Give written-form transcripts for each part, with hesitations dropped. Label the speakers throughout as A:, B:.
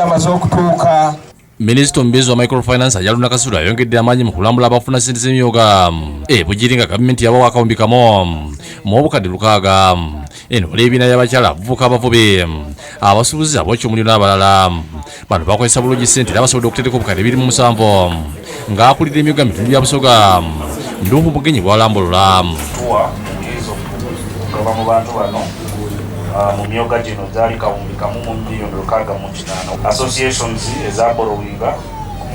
A: amaze okutuuka.
B: Minisita omubeezi wa microfinance Ayaluna Kasula ayongedde amaanyi mu kulambula abafuna ssente z'emyoga Bugiri nga gavumenti yabawa akawumbi kamu mu obukadde 6 eno olw'ebibiina by'abakyala abavubuka abavubi abasuubuzi ab'ekyomuliro n'abalala bano bakozesa bulungi ssente era basobodde okutereka obukadde 27 ng'akulira emyoga mu bitundu bya Busoga Ndungu Mugenyi bw'alambulula.
C: Mu bantu bano mu myoga gino zaali kawumbi kamu mu miliyoni 65. Associations eza borrowinga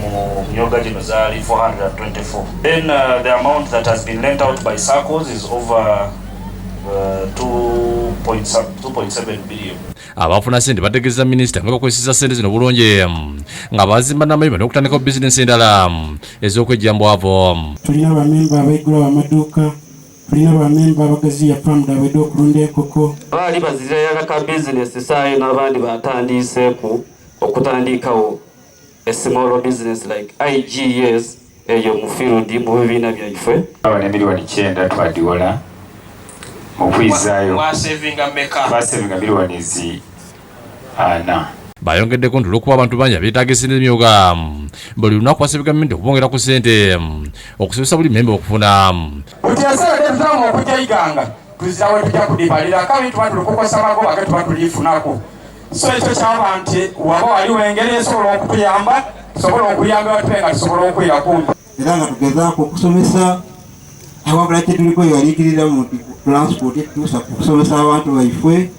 C: mu myoga gino zaali 424. Then the amount that has been lent out by SACCOs is over 2.7 billion.
B: Abafuna ssente bategeeza minisita nga bakozesa ssente zino bulungi nga bazimba n'amayumba n'okutandikawo bizinensi endala ez'okwejjambu avo.
D: Tulina bamemba abaigula b'amaduuka, tulina bamemba abagaziya famuda abadde okulunda enkoko.
E: Baali bazirira ka bizinesi saayo n'abandi batandiiseeku okutandikawo a small business like IGS eyo mu field mu bibiina byaife.
F: Abana milioni 9 twadiwola mukwizayo basevinga milioni 4.
B: Bayongeddeko nti olw'okuba abantu bangi abeetaaga ssente z'emyoga buli lunaku basaba gavumenti okubongera ku ssente okusobozesa buli mmemba okufuna.
A: Buli yasaladde tutamu okujayiganga tuzizawe tujja kudibalira kabintu bantu lukukosa magoba ge tuba tulifunako. So ekyo kyaba nti waba waliwo engeri esobola okutuyamba tusobola okuyamba batupe nga tusobola okwera kumpi.
D: Era nga tugezaako okusomesa awabula kyetuliko yaliikirira mu transport etutuusa okusomesa abantu baifwe.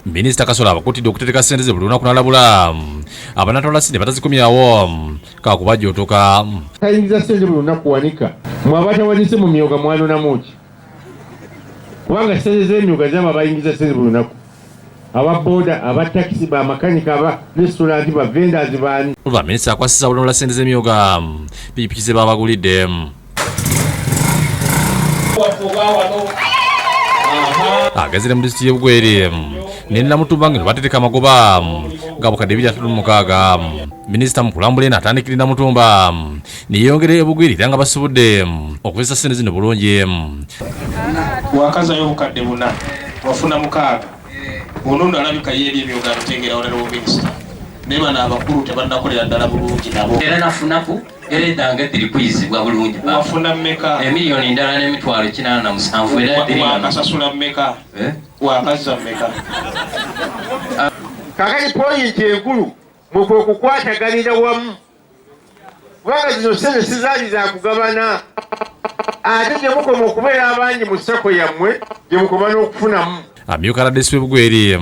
B: Minisita Kasola abakuutidde okutereka ssente ze buli lunaku n'alabula abanatwala ssente batazikomyawo kakuba jjotoka.
G: Tayingiza ssente buli lunaku wanika mwe abatawanise mu myoga mwanonamu ki? Kubanga ssente z'emyoga zaba bayingiza ssente buli lunaku. Ababoda, abatakisi, bamakanika, aba restaurant, ba vendors baani.
B: Olwa minisita akwasisa bulunula ssente z'emyoga pikipiki ze babagulidde. Agazira mu disitulikiti y'e Bugweri ne Namutumba ngeno batereka amagoba nga bukadde 236. Minisita mu kulambula eno atandikira Namutumba neyongera e Bugweri era nga basobodde okukozesa ssente zino bulungi.
H: Wakazayo obukadde 4 wafuna 6. Onondo alabika yeeri emyoga abitegera olera obuminisita naye bano abakulu tebannakolera ddala bulungi nabo.
I: Era nafunaku era eddanga terikuyizibwa bulungi.
H: Wafuna mmeka?
I: Emiliyoni endala n'emitwalo 407 era
H: wakasasula mmeka? Wakazza mmeka?
G: Kakati poyinti enkulu mukwe okukwataganira wamu kubanga zino ssente sizaali za kugabana ate gye mukoma okubeera abangi mu ssako yammwe gye mukoma n'okufunamu.
B: Amyuka radesi w'Ebugweri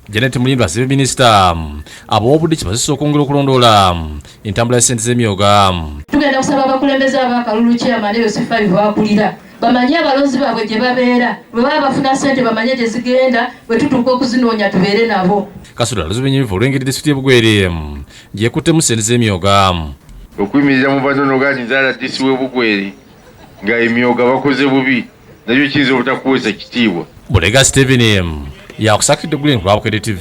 B: Janet Mulindo asabye minisita ab'obudde bazisa okwongera okulondoola entambula ya ssente z'emyoga.
J: Tugenda kusaba abakulembeze ab'akalulu chairman Yosifa bakulira bamanye abalonzi baabwe gye babeera bwe baba bafuna ssente bamanye gye zigenda bwe tutuuka okuzinoonya tubeere nabo.
B: Kasula luzibenyevu olw'engeri disitulikiti y'Ebugweri gyekuttemu ssente z'emyoga.
G: Okuyimirira mu batono gati nzaala disi w'Ebugweri nga emyoga bakoze bubi nakyo kiyinza obutakuweesa kitiibwa.
B: Bulega Stephen yakusakidde Green ku Bwabukedde TV.